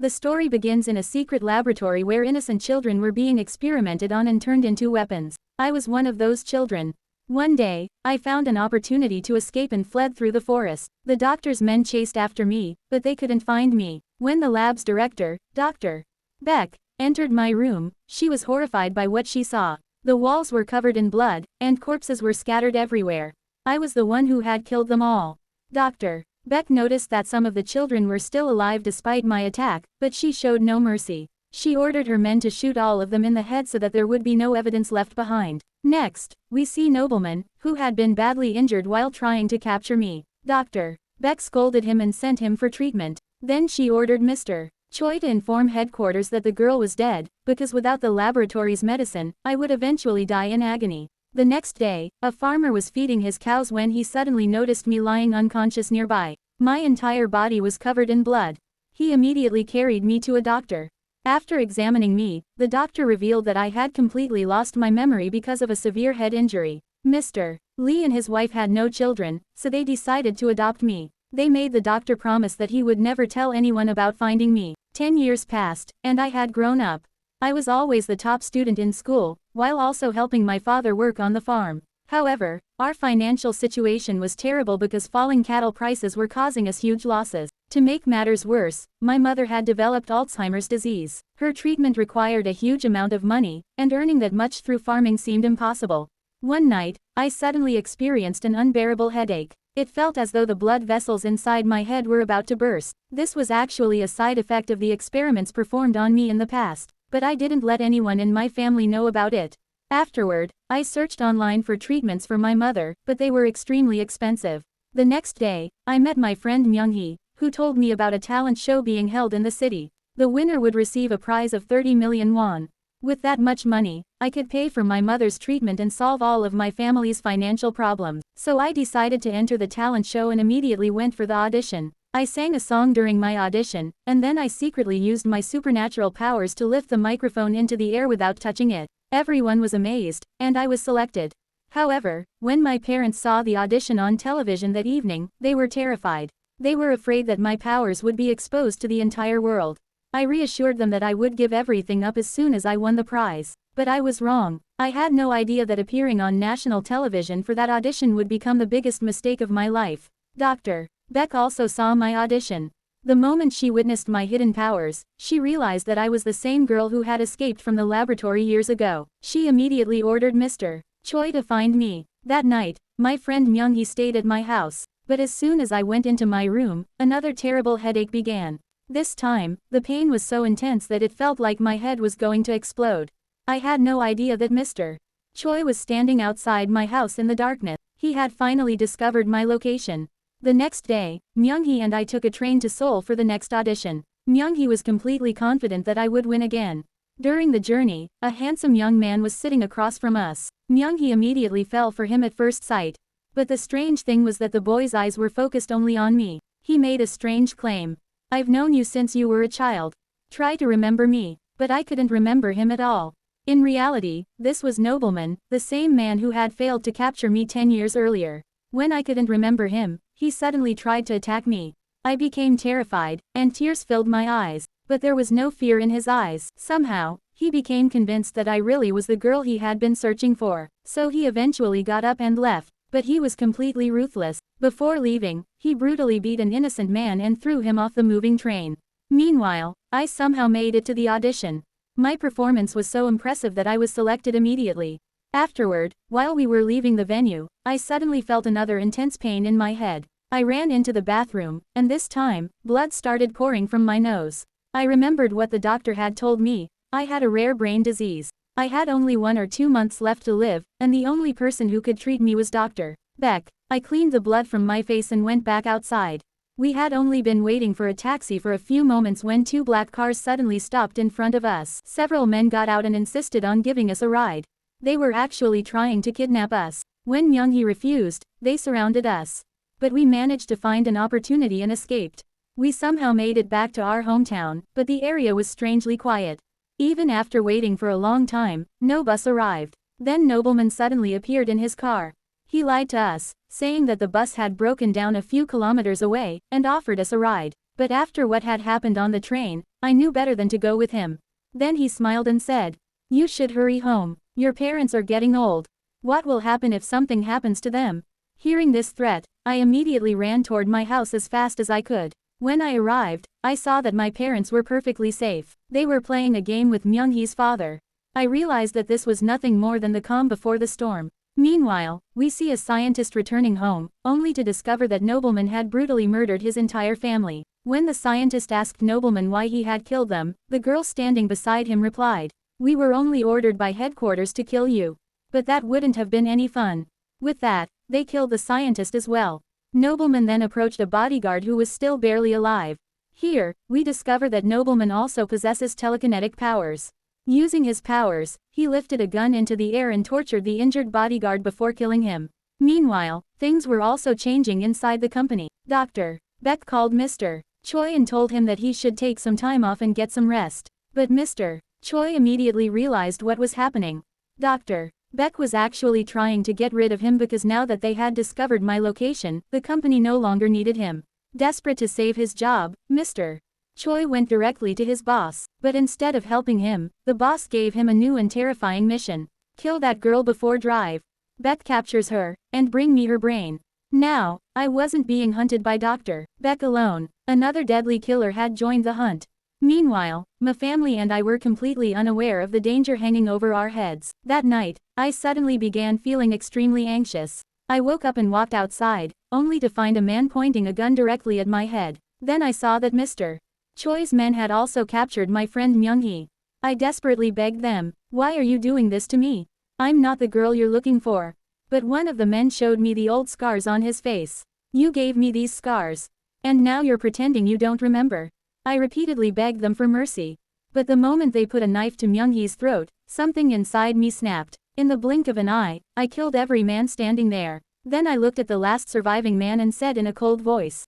The story begins in a secret laboratory where innocent children were being experimented on and turned into weapons. I was one of those children. One day, I found an opportunity to escape and fled through the forest. The doctor's men chased after me, but they couldn't find me. When the lab's director, Dr. Baek, entered my room, she was horrified by what she saw. The walls were covered in blood, and corpses were scattered everywhere. I was the one who had killed them all. Dr. Baek noticed that some of the children were still alive despite my attack, but she showed no mercy. She ordered her men to shoot all of them in the head so that there would be no evidence left behind. Next, we see Nobleman, who had been badly injured while trying to capture me. Dr. Baek scolded him and sent him for treatment. Then she ordered Mr. Choi to inform headquarters that the girl was dead, because without the laboratory's medicine, I would eventually die in agony. The next day, a farmer was feeding his cows when he suddenly noticed me lying unconscious nearby. My entire body was covered in blood. He immediately carried me to a doctor. After examining me, the doctor revealed that I had completely lost my memory because of a severe head injury. Mr. Lee and his wife had no children, so they decided to adopt me. They made the doctor promise that he would never tell anyone about finding me. 10 years passed, and I had grown up. I was always the top student in school, while also helping my father work on the farm. However, our financial situation was terrible because falling cattle prices were causing us huge losses. To make matters worse, my mother had developed Alzheimer's disease. Her treatment required a huge amount of money, and earning that much through farming seemed impossible. One night, I suddenly experienced an unbearable headache. It felt as though the blood vessels inside my head were about to burst. This was actually a side effect of the experiments performed on me in the past, but I didn't let anyone in my family know about it. Afterward, I searched online for treatments for my mother, but they were extremely expensive. The next day, I met my friend Myung-hee, who told me about a talent show being held in the city. The winner would receive a prize of 30 million won. With that much money, I could pay for my mother's treatment and solve all of my family's financial problems. So I decided to enter the talent show and immediately went for the audition. I sang a song during my audition, and then I secretly used my supernatural powers to lift the microphone into the air without touching it. Everyone was amazed, and I was selected. However, when my parents saw the audition on television that evening, they were terrified. They were afraid that my powers would be exposed to the entire world. I reassured them that I would give everything up as soon as I won the prize. But I was wrong. I had no idea that appearing on national television for that audition would become the biggest mistake of my life. Dr. Baek also saw my audition. The moment she witnessed my hidden powers, she realized that I was the same girl who had escaped from the laboratory years ago. She immediately ordered Mr. Choi to find me. That night, my friend Myung-hee stayed at my house. But as soon as I went into my room, another terrible headache began. This time, the pain was so intense that it felt like my head was going to explode. I had no idea that Mr. Choi was standing outside my house in the darkness. He had finally discovered my location. The next day, Myung-hee and I took a train to Seoul for the next audition. Myung-hee was completely confident that I would win again. During the journey, a handsome young man was sitting across from us. Myung-hee immediately fell for him at first sight. But the strange thing was that the boy's eyes were focused only on me. He made a strange claim. "I've known you since you were a child. Try to remember me." But I couldn't remember him at all. In reality, this was Nobleman, the same man who had failed to capture me 10 years earlier. When I couldn't remember him, he suddenly tried to attack me. I became terrified, and tears filled my eyes. But there was no fear in his eyes. Somehow, he became convinced that I really was the girl he had been searching for. So he eventually got up and left. But he was completely ruthless. Before leaving, he brutally beat an innocent man and threw him off the moving train. Meanwhile, I somehow made it to the audition. My performance was so impressive that I was selected immediately. Afterward, while we were leaving the venue, I suddenly felt another intense pain in my head. I ran into the bathroom, and this time, blood started pouring from my nose. I remembered what the doctor had told me. I had a rare brain disease. I had only 1 or 2 months left to live, and the only person who could treat me was Dr. Baek. I cleaned the blood from my face and went back outside. We had only been waiting for a taxi for a few moments when 2 black cars suddenly stopped in front of us. Several men got out and insisted on giving us a ride. They were actually trying to kidnap us. When Myung-hee refused, they surrounded us. But we managed to find an opportunity and escaped. We somehow made it back to our hometown, but the area was strangely quiet. Even after waiting for a long time, no bus arrived. Then Nobleman suddenly appeared in his car. He lied to us, saying that the bus had broken down a few kilometers away, and offered us a ride. But after what had happened on the train, I knew better than to go with him. Then he smiled and said, "You should hurry home. Your parents are getting old. What will happen if something happens to them?" Hearing this threat, I immediately ran toward my house as fast as I could. When I arrived, I saw that my parents were perfectly safe. They were playing a game with Myung-hee's father. I realized that this was nothing more than the calm before the storm. Meanwhile, we see a scientist returning home, only to discover that Nobleman had brutally murdered his entire family. When the scientist asked Nobleman why he had killed them, the girl standing beside him replied, "We were only ordered by headquarters to kill you. But that wouldn't have been any fun." With that, they killed the scientist as well. Nobleman then approached a bodyguard who was still barely alive. Here, we discover that Nobleman also possesses telekinetic powers. Using his powers, he lifted a gun into the air and tortured the injured bodyguard before killing him. Meanwhile, things were also changing inside the company. Dr. Baek called Mr. Choi and told him that he should take some time off and get some rest. But Mr. Choi immediately realized what was happening. Dr. Baek was actually trying to get rid of him because now that they had discovered my location, the company no longer needed him. Desperate to save his job, Mr. Choi went directly to his boss, but instead of helping him, the boss gave him a new and terrifying mission. Kill that girl before drive. Baek captures her, and bring me her brain. Now, I wasn't being hunted by Dr. Baek alone. Another deadly killer had joined the hunt. Meanwhile, my family and I were completely unaware of the danger hanging over our heads. That night, I suddenly began feeling extremely anxious. I woke up and walked outside, only to find a man pointing a gun directly at my head. Then I saw that Mr. Choi's men had also captured my friend Myung-hee. I desperately begged them, "Why are you doing this to me? I'm not the girl you're looking for." But one of the men showed me the old scars on his face. "You gave me these scars. And now you're pretending you don't remember." I repeatedly begged them for mercy. But the moment they put a knife to Myung-hee's throat, something inside me snapped. In the blink of an eye, I killed every man standing there. Then I looked at the last surviving man and said in a cold voice,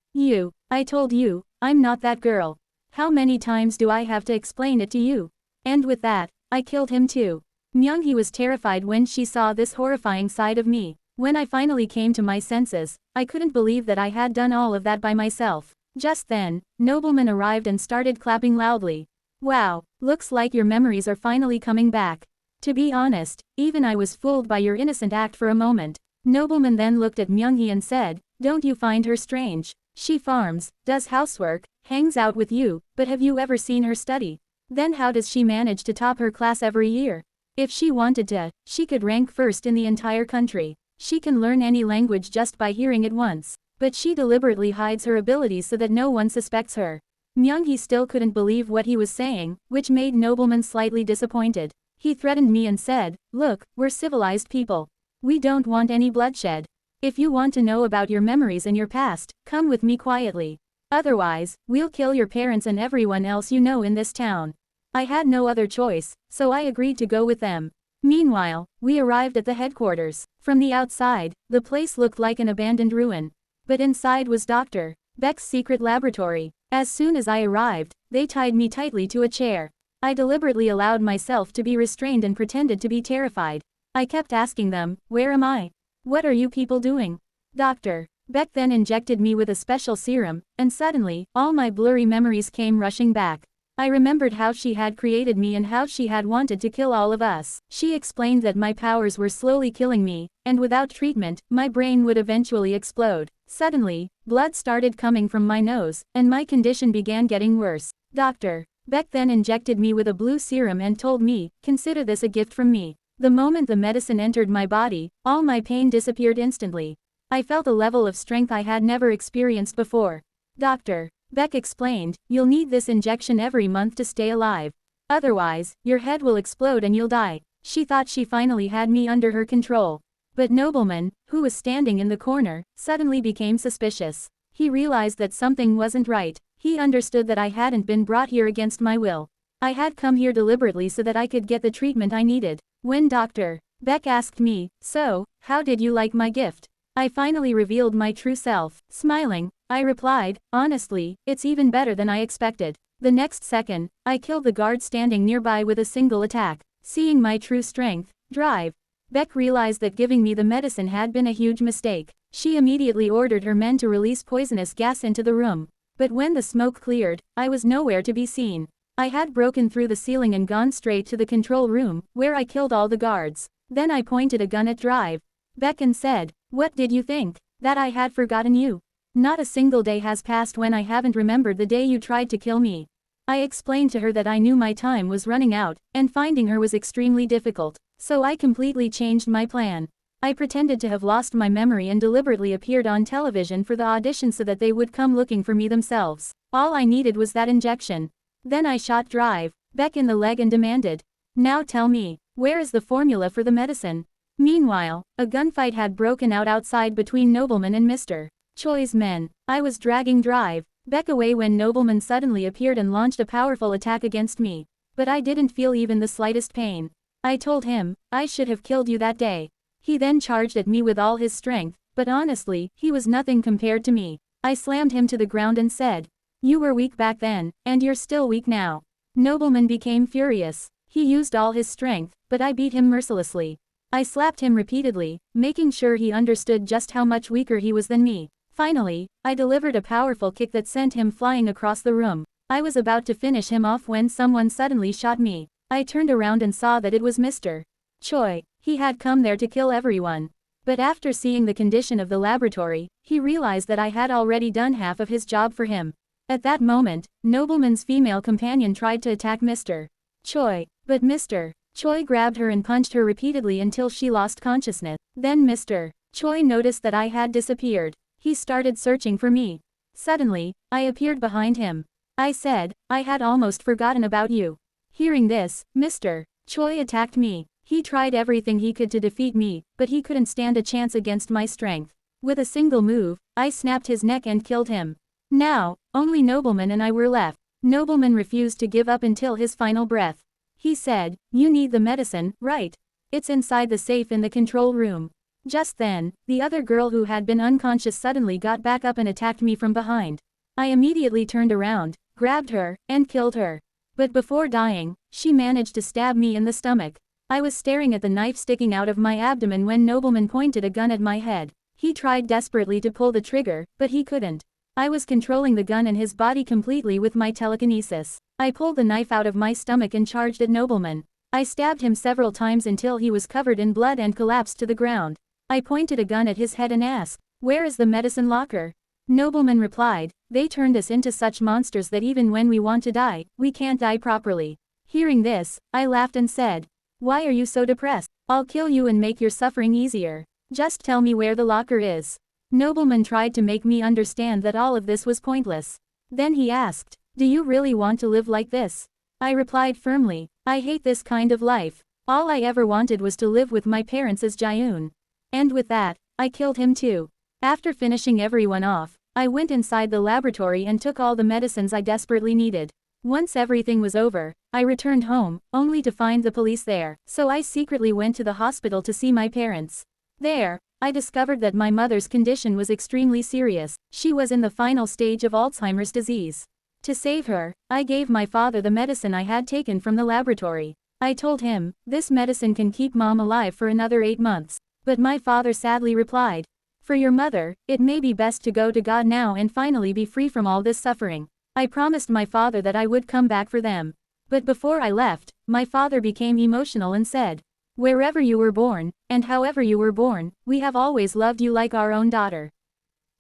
I told you, I'm not that girl. How many times do I have to explain it to you?" And with that, I killed him too. Myung-hee was terrified when she saw this horrifying side of me. When I finally came to my senses, I couldn't believe that I had done all of that by myself. Just then, Nobleman arrived and started clapping loudly. "Wow, looks like your memories are finally coming back. To be honest, even I was fooled by your innocent act for a moment." Nobleman then looked at Myung-hee and said, "Don't you find her strange? She farms, does housework, hangs out with you, but have you ever seen her study? Then how does she manage to top her class every year? If she wanted to, she could rank first in the entire country. She can learn any language just by hearing it once. But she deliberately hides her abilities so that no one suspects her." Myung-hee still couldn't believe what he was saying, which made Nobleman slightly disappointed. He threatened me and said, "Look, we're civilized people. We don't want any bloodshed. If you want to know about your memories and your past, come with me quietly. Otherwise, we'll kill your parents and everyone else you know in this town." I had no other choice, so I agreed to go with them. Meanwhile, we arrived at the headquarters. From the outside, the place looked like an abandoned ruin. But inside was Dr. Baek's secret laboratory. As soon as I arrived, they tied me tightly to a chair. I deliberately allowed myself to be restrained and pretended to be terrified. I kept asking them, "Where am I? What are you people doing?" Dr. Baek then injected me with a special serum, and suddenly, all my blurry memories came rushing back. I remembered how she had created me and how she had wanted to kill all of us. She explained that my powers were slowly killing me, and without treatment, my brain would eventually explode. Suddenly, blood started coming from my nose, and my condition began getting worse. Dr. Baek then injected me with a blue serum and told me, "Consider this a gift from me." The moment the medicine entered my body, all my pain disappeared instantly. I felt a level of strength I had never experienced before. Dr. Baek explained, "You'll need this injection every month to stay alive. Otherwise, your head will explode and you'll die." She thought she finally had me under her control. But Nobleman, who was standing in the corner, suddenly became suspicious. He realized that something wasn't right. He understood that I hadn't been brought here against my will. I had come here deliberately so that I could get the treatment I needed. When Dr. Baek asked me, "So, how did you like my gift?" I finally revealed my true self. Smiling, I replied, "Honestly, it's even better than I expected." The next second, I killed the guard standing nearby with a single attack. Seeing my true strength, drive, Baek realized that giving me the medicine had been a huge mistake. She immediately ordered her men to release poisonous gas into the room. But when the smoke cleared, I was nowhere to be seen. I had broken through the ceiling and gone straight to the control room, where I killed all the guards. Then I pointed a gun at Drive. Baek and said, "What did you think? That I had forgotten you? Not a single day has passed when I haven't remembered the day you tried to kill me." I explained to her that I knew my time was running out, and finding her was extremely difficult. So I completely changed my plan. I pretended to have lost my memory and deliberately appeared on television for the audition so that they would come looking for me themselves. All I needed was that injection. Then I shot Drive, Baek in the leg and demanded, "Now tell me, where is the formula for the medicine?" Meanwhile, a gunfight had broken out outside between Nobleman and Mr. Choi's men. I was dragging Drive, Baek away when Nobleman suddenly appeared and launched a powerful attack against me. But I didn't feel even the slightest pain. I told him, "I should have killed you that day." He then charged at me with all his strength, but honestly, he was nothing compared to me. I slammed him to the ground and said, "You were weak back then, and you're still weak now." Nobleman became furious. He used all his strength, but I beat him mercilessly. I slapped him repeatedly, making sure he understood just how much weaker he was than me. Finally, I delivered a powerful kick that sent him flying across the room. I was about to finish him off when someone suddenly shot me. I turned around and saw that it was Mr. Choi. He had come there to kill everyone. But after seeing the condition of the laboratory, he realized that I had already done half of his job for him. At that moment, Nobleman's female companion tried to attack Mr. Choi, but Mr. Choi grabbed her and punched her repeatedly until she lost consciousness. Then Mr. Choi noticed that I had disappeared. He started searching for me. Suddenly, I appeared behind him. I said, "I had almost forgotten about you." Hearing this, Mr. Choi attacked me. He tried everything he could to defeat me, but he couldn't stand a chance against my strength. With a single move, I snapped his neck and killed him. Now, only Nobleman and I were left. Nobleman refused to give up until his final breath. He said, "You need the medicine, right? It's inside the safe in the control room." Just then, the other girl who had been unconscious suddenly got back up and attacked me from behind. I immediately turned around, grabbed her, and killed her. But before dying, she managed to stab me in the stomach. I was staring at the knife sticking out of my abdomen when Nobleman pointed a gun at my head. He tried desperately to pull the trigger, but he couldn't. I was controlling the gun and his body completely with my telekinesis. I pulled the knife out of my stomach and charged at Nobleman. I stabbed him several times until he was covered in blood and collapsed to the ground. I pointed a gun at his head and asked, "Where is the medicine locker?" Nobleman replied, "They turned us into such monsters that even when we want to die, we can't die properly." Hearing this, I laughed and said, "Why are you so depressed? I'll kill you and make your suffering easier. Just tell me where the locker is." Nobleman tried to make me understand that all of this was pointless. Then he asked, "Do you really want to live like this?" I replied firmly, "I hate this kind of life. All I ever wanted was to live with my parents as Jaeun." And with that, I killed him too. After finishing everyone off, I went inside the laboratory and took all the medicines I desperately needed. Once everything was over, I returned home, only to find the police there. So I secretly went to the hospital to see my parents. There, I discovered that my mother's condition was extremely serious. She was in the final stage of Alzheimer's disease. To save her, I gave my father the medicine I had taken from the laboratory. I told him, "This medicine can keep Mom alive for another 8 months. But my father sadly replied, "For your mother, it may be best to go to God now and finally be free from all this suffering." I promised my father that I would come back for them. But before I left, my father became emotional and said, "Wherever you were born, and however you were born, we have always loved you like our own daughter."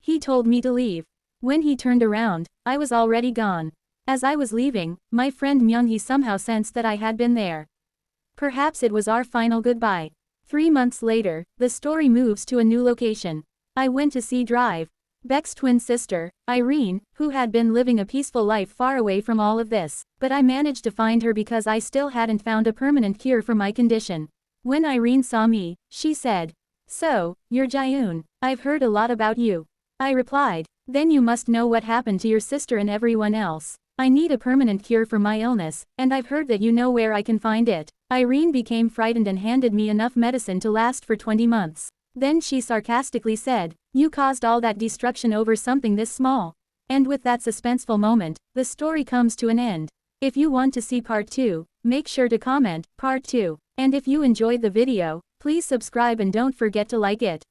He told me to leave. When he turned around, I was already gone. As I was leaving, my friend Myung-hee somehow sensed that I had been there. Perhaps it was our final goodbye. 3 months later, the story moves to a new location. I went to see Drive, Baek's twin sister, Irene, who had been living a peaceful life far away from all of this. But I managed to find her because I still hadn't found a permanent cure for my condition. When Irene saw me, she said, "So, you're Jaeun. I've heard a lot about you." I replied, "Then you must know what happened to your sister and everyone else. I need a permanent cure for my illness, and I've heard that you know where I can find it." Irene became frightened and handed me enough medicine to last for 20 months. Then she sarcastically said, "You caused all that destruction over something this small." And with that suspenseful moment, the story comes to an end. If you want to see part 2, make sure to comment, part 2. And if you enjoyed the video, please subscribe and don't forget to like it.